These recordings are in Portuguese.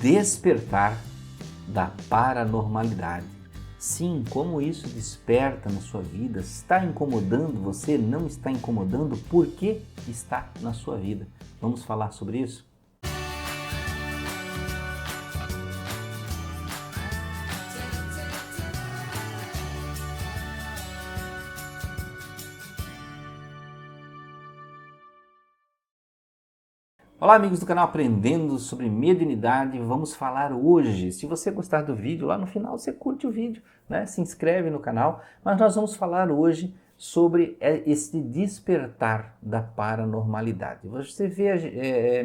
despertar da paranormalidade. Sim, como isso desperta na sua vida? Está incomodando você? Não está incomodando? Por que está na sua vida? Vamos falar sobre isso? Olá amigos do canal Aprendendo sobre Mediunidade, vamos falar hoje, se você gostar do vídeo, lá no final você curte o vídeo, né? Se inscreve no canal, mas nós vamos falar hoje sobre esse despertar da paranormalidade. Você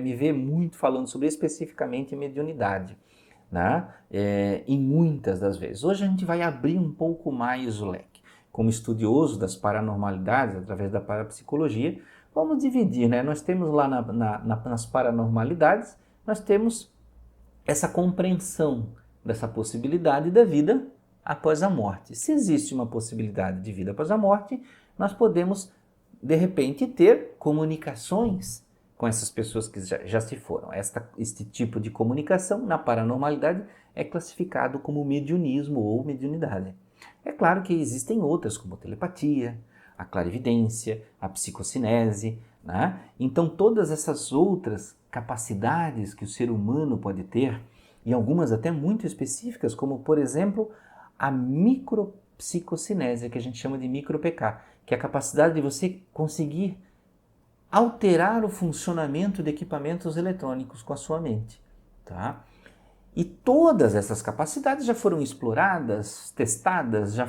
me vê muito falando sobre especificamente mediunidade, né? E muitas das vezes. Hoje a gente vai abrir um pouco mais o leque. Como estudioso das paranormalidades, através da parapsicologia, vamos dividir, né? Nós temos lá nas paranormalidades, nós temos essa compreensão dessa possibilidade da vida após a morte. Se existe uma possibilidade de vida após a morte, nós podemos, de repente, ter comunicações com essas pessoas que já se foram. Este tipo de comunicação na paranormalidade é classificado como mediunismo ou mediunidade. É claro que existem outras, como telepatia, a clarividência, a psicocinese, né? Então todas essas outras capacidades que o ser humano pode ter, e algumas até muito específicas, como por exemplo a micropsicocinese, que a gente chama de micro-PK, que é a capacidade de você conseguir alterar o funcionamento de equipamentos eletrônicos com a sua mente, tá? E todas essas capacidades já foram exploradas, testadas, já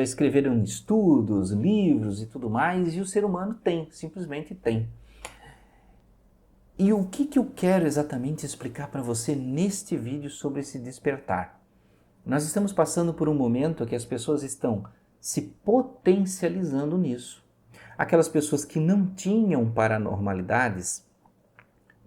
escreveram estudos, livros e tudo mais, e o ser humano simplesmente tem. E o que eu quero exatamente explicar para você neste vídeo sobre esse despertar? Nós estamos passando por um momento que as pessoas estão se potencializando nisso. Aquelas pessoas que não tinham paranormalidades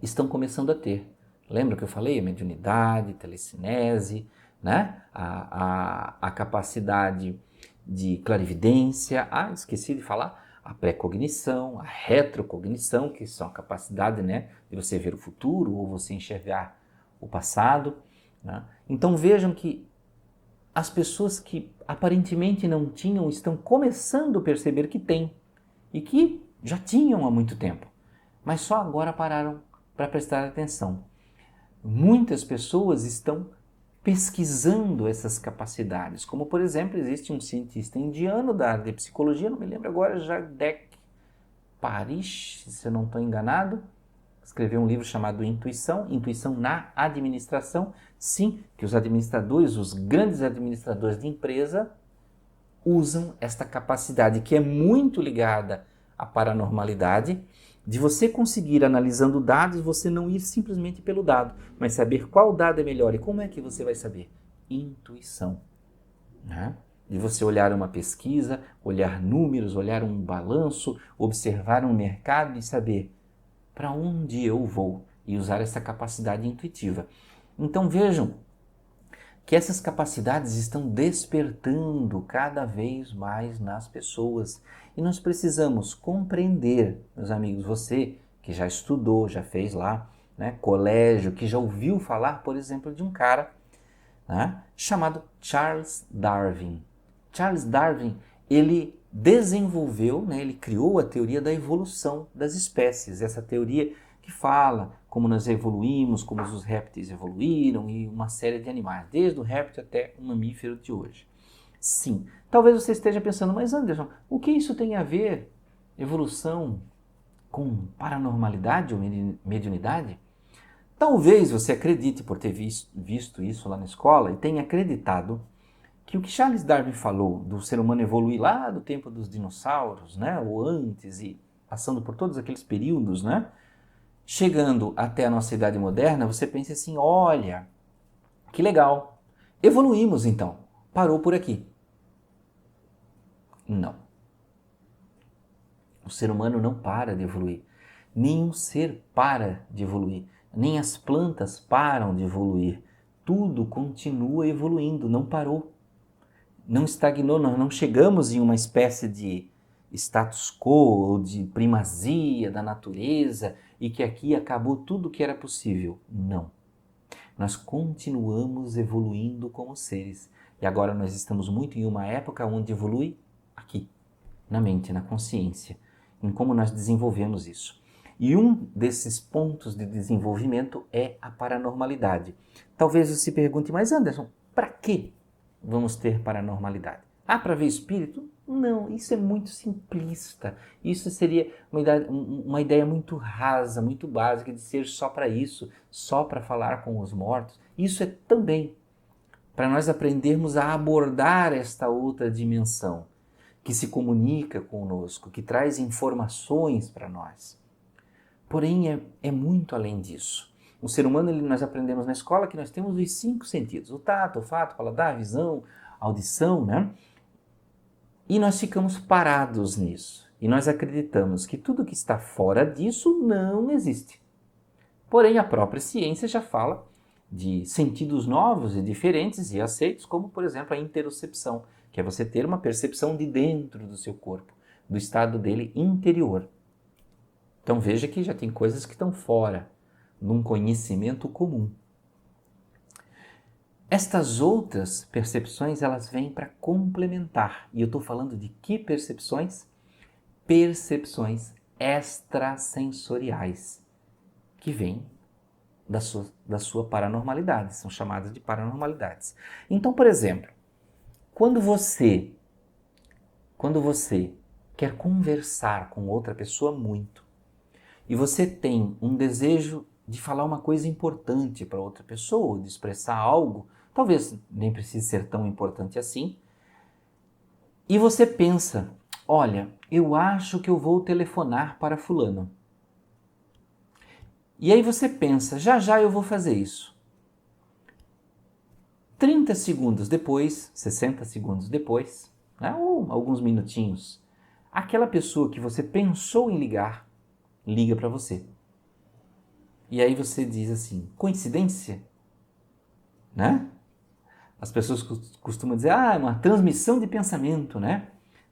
estão começando a ter. Lembra que eu falei? A mediunidade, telecinese, né? A capacidade de clarividência, esqueci de falar, a pré-cognição, a retrocognição, que são a capacidade, né, de você ver o futuro ou você enxergar o passado, né? Então vejam que as pessoas que aparentemente não tinham estão começando a perceber que têm e que já tinham há muito tempo, mas só agora pararam para prestar atenção. Muitas pessoas estão pesquisando essas capacidades, como por exemplo, existe um cientista indiano da área de psicologia, não me lembro agora, Jagdeep Parish, se eu não estou enganado, escreveu um livro chamado Intuição na Administração. Sim, que os administradores, os grandes administradores de empresa, usam esta capacidade que é muito ligada à paranormalidade, de você conseguir, analisando dados, você não ir simplesmente pelo dado, mas saber qual dado é melhor. E como é que você vai saber? Intuição, né? De você olhar uma pesquisa, olhar números, olhar um balanço, observar um mercado e saber para onde eu vou e usar essa capacidade intuitiva. Então vejam que essas capacidades estão despertando cada vez mais nas pessoas. E nós precisamos compreender, meus amigos, você que já estudou, já fez lá, né, colégio, que já ouviu falar, por exemplo, de um cara, né, chamado Charles Darwin. Charles Darwin, ele desenvolveu, né, ele criou a teoria da evolução das espécies, essa teoria que fala como nós evoluímos, como os répteis evoluíram e uma série de animais, desde o réptil até o mamífero de hoje. Sim, talvez você esteja pensando, mas Anderson, o que isso tem a ver, evolução, com paranormalidade ou mediunidade? Talvez você acredite por ter visto isso lá na escola e tenha acreditado que o que Charles Darwin falou do ser humano evoluir lá do tempo dos dinossauros, né, ou antes e passando por todos aqueles períodos, né, chegando até a nossa idade moderna, você pensa assim, olha, que legal, evoluímos então, parou por aqui. Não. O ser humano não para de evoluir. Nenhum ser para de evoluir. Nem as plantas param de evoluir. Tudo continua evoluindo, não parou. Não estagnou, nós não chegamos em uma espécie de status quo ou de primazia da natureza e que aqui acabou tudo que era possível. Não. Nós continuamos evoluindo como seres. E agora nós estamos muito em uma época onde evolui aqui, na mente, na consciência, em como nós desenvolvemos isso. E um desses pontos de desenvolvimento é a paranormalidade. Talvez você se pergunte, mas Anderson, para que vamos ter paranormalidade? Ah, para ver espírito? Não, isso é muito simplista. Isso seria uma ideia muito rasa, muito básica de ser só para isso, só para falar com os mortos. Isso é também para nós aprendermos a abordar esta outra dimensão que se comunica conosco, que traz informações para nós. Porém, é muito além disso. O ser humano, nós aprendemos na escola que nós temos os 5 sentidos: o tato, o olfato, o paladar, a visão, a audição, né? E nós ficamos parados nisso. E nós acreditamos que tudo que está fora disso não existe. Porém, a própria ciência já fala de sentidos novos e diferentes e aceitos, como, por exemplo, a interocepção, que é você ter uma percepção de dentro do seu corpo, do estado dele interior. Então veja que já tem coisas que estão fora de um conhecimento comum. Estas outras percepções, elas vêm para complementar. E eu estou falando de que percepções? Percepções extrasensoriais, que vêm da sua paranormalidade, são chamadas de paranormalidades. Então, por exemplo, quando você quer conversar com outra pessoa muito, e você tem um desejo de falar uma coisa importante para outra pessoa, de expressar algo, talvez nem precise ser tão importante assim, e você pensa, olha, eu acho que eu vou telefonar para fulano. E aí você pensa, já eu vou fazer isso. 30 segundos depois, 60 segundos depois, né, ou alguns minutinhos, aquela pessoa que você pensou em ligar, liga para você. E aí você diz assim, coincidência? Né? As pessoas costumam dizer, é uma transmissão de pensamento, né?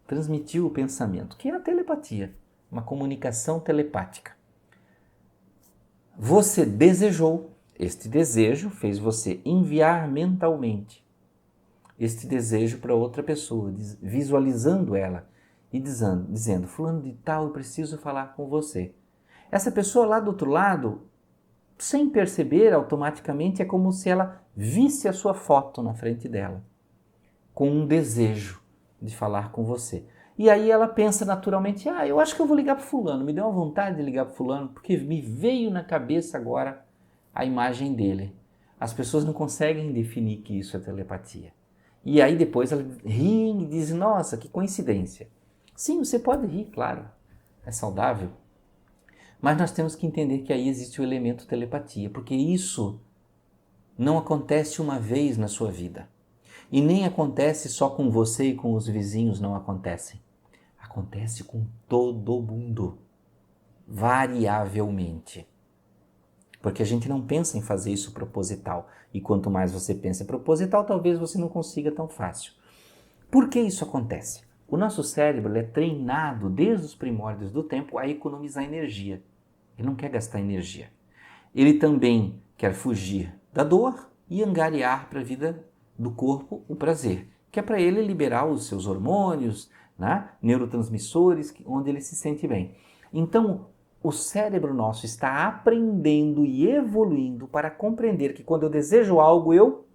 Transmitiu o pensamento, que é a telepatia, uma comunicação telepática. Você desejou, este desejo fez você enviar mentalmente este desejo para outra pessoa, visualizando ela e dizendo, fulano de tal, eu preciso falar com você. Essa pessoa lá do outro lado, sem perceber, automaticamente é como se ela visse a sua foto na frente dela, com um desejo de falar com você. E aí ela pensa naturalmente, eu acho que eu vou ligar para fulano, me deu uma vontade de ligar para fulano, porque me veio na cabeça agora a imagem dele. As pessoas não conseguem definir que isso é telepatia. E aí depois elas riem e dizem, nossa, que coincidência. Sim, você pode rir, claro, é saudável. Mas nós temos que entender que aí existe o elemento telepatia, porque isso não acontece uma vez na sua vida. E nem acontece só com você e com os vizinhos, não acontece. Acontece com todo mundo, variavelmente. Porque a gente não pensa em fazer isso proposital. E quanto mais você pensa em proposital, talvez você não consiga tão fácil. Por que isso acontece? O nosso cérebro é treinado desde os primórdios do tempo a economizar energia. Ele não quer gastar energia. Ele também quer fugir da dor e angariar para a vida do corpo o prazer, que é para ele liberar os seus hormônios, né, neurotransmissores, onde ele se sente bem. Então, o cérebro nosso está aprendendo e evoluindo para compreender que quando eu desejo algo, eu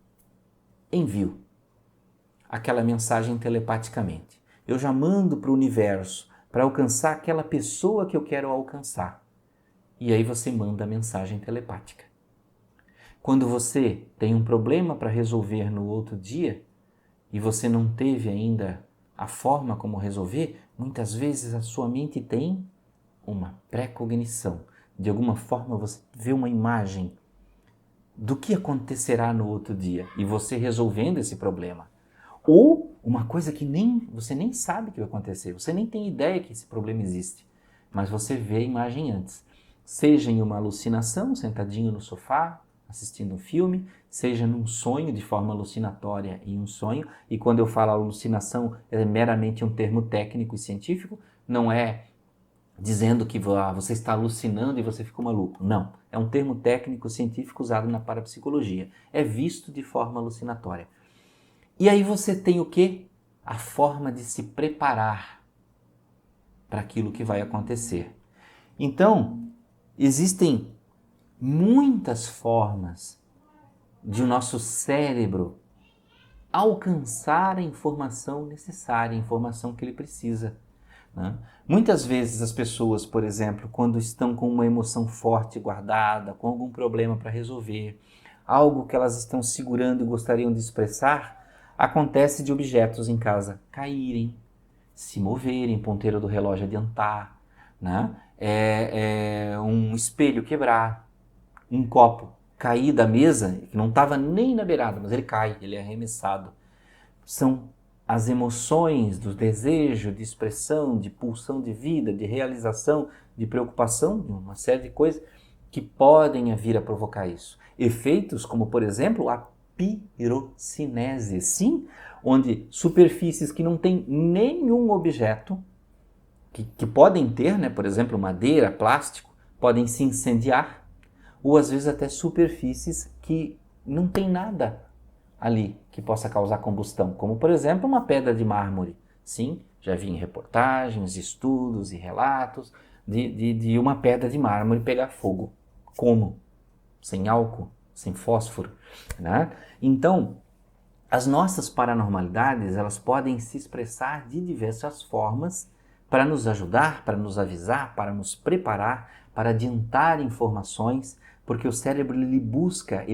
envio aquela mensagem telepaticamente. Eu já mando para o universo para alcançar aquela pessoa que eu quero alcançar. E aí você manda a mensagem telepática. Quando você tem um problema para resolver no outro dia e você não teve ainda a forma como resolver, muitas vezes a sua mente tem uma pré-cognição. De alguma forma você vê uma imagem do que acontecerá no outro dia e você resolvendo esse problema. Ou uma coisa que você nem sabe que vai acontecer, você nem tem ideia que esse problema existe, mas você vê a imagem antes. Seja em uma alucinação, sentadinho no sofá, assistindo um filme, seja num sonho, de forma alucinatória em um sonho. E quando eu falo alucinação, é meramente um termo técnico e científico, não é dizendo que você está alucinando e você ficou maluco. Não, é um termo técnico científico usado na parapsicologia. É visto de forma alucinatória. E aí você tem o quê? A forma de se preparar para aquilo que vai acontecer. Então, existem muitas formas de o nosso cérebro alcançar a informação necessária, a informação que ele precisa. Né? Muitas vezes as pessoas, por exemplo, quando estão com uma emoção forte guardada, com algum problema para resolver, algo que elas estão segurando e gostariam de expressar, acontece de objetos em casa caírem, se moverem, ponteiro do relógio adiantar, né? Um espelho quebrar, um copo cair da mesa, que não estava nem na beirada, mas ele cai, ele é arremessado. São as emoções do desejo, de expressão, de pulsão de vida, de realização, de preocupação, uma série de coisas que podem vir a provocar isso. Efeitos como, por exemplo, a pirocinese, sim, onde superfícies que não têm nenhum objeto, que podem ter, né, por exemplo, madeira, plástico, podem se incendiar, ou às vezes até superfícies que não tem nada ali que possa causar combustão, como por exemplo uma pedra de mármore. Sim, já vi em reportagens, estudos e relatos de uma pedra de mármore pegar fogo. Como? Sem álcool, sem fósforo, né? Então, as nossas paranormalidades, elas podem se expressar de diversas formas para nos ajudar, para nos avisar, para nos preparar, para adiantar informações, porque o cérebro ele busca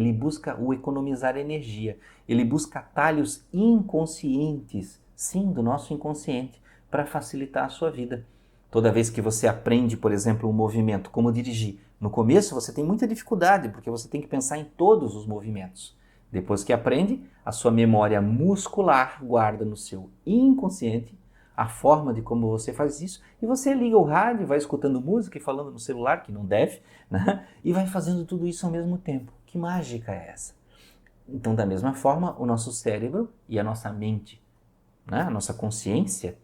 o economizar energia, ele busca atalhos inconscientes, sim, do nosso inconsciente, para facilitar a sua vida. Toda vez que você aprende, por exemplo, um movimento, como dirigir, no começo você tem muita dificuldade, porque você tem que pensar em todos os movimentos. Depois que aprende, a sua memória muscular guarda no seu inconsciente a forma de como você faz isso, e você liga o rádio, vai escutando música e falando no celular, que não deve, né? E vai fazendo tudo isso ao mesmo tempo. Que mágica é essa? Então, da mesma forma, o nosso cérebro e a nossa mente, né? A nossa consciência,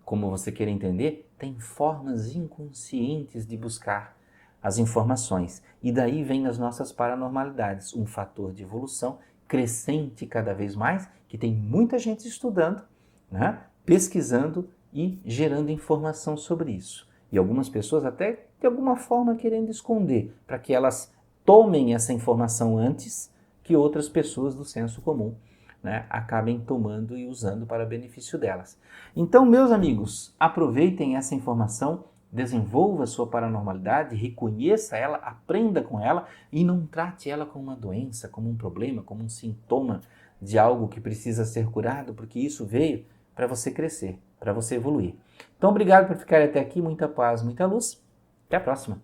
como você queira entender, tem formas inconscientes de buscar as informações. E daí vem as nossas paranormalidades, um fator de evolução crescente cada vez mais, que tem muita gente estudando, né? Pesquisando e gerando informação sobre isso. E algumas pessoas até de alguma forma querendo esconder, para que elas tomem essa informação antes que outras pessoas do senso comum, né, acabem tomando e usando para benefício delas. Então, meus amigos, aproveitem essa informação, desenvolva a sua paranormalidade, reconheça ela, aprenda com ela e não trate ela como uma doença, como um problema, como um sintoma de algo que precisa ser curado, porque isso veio para você crescer, para você evoluir. Então, obrigado por ficar até aqui, muita paz, muita luz. Até a próxima.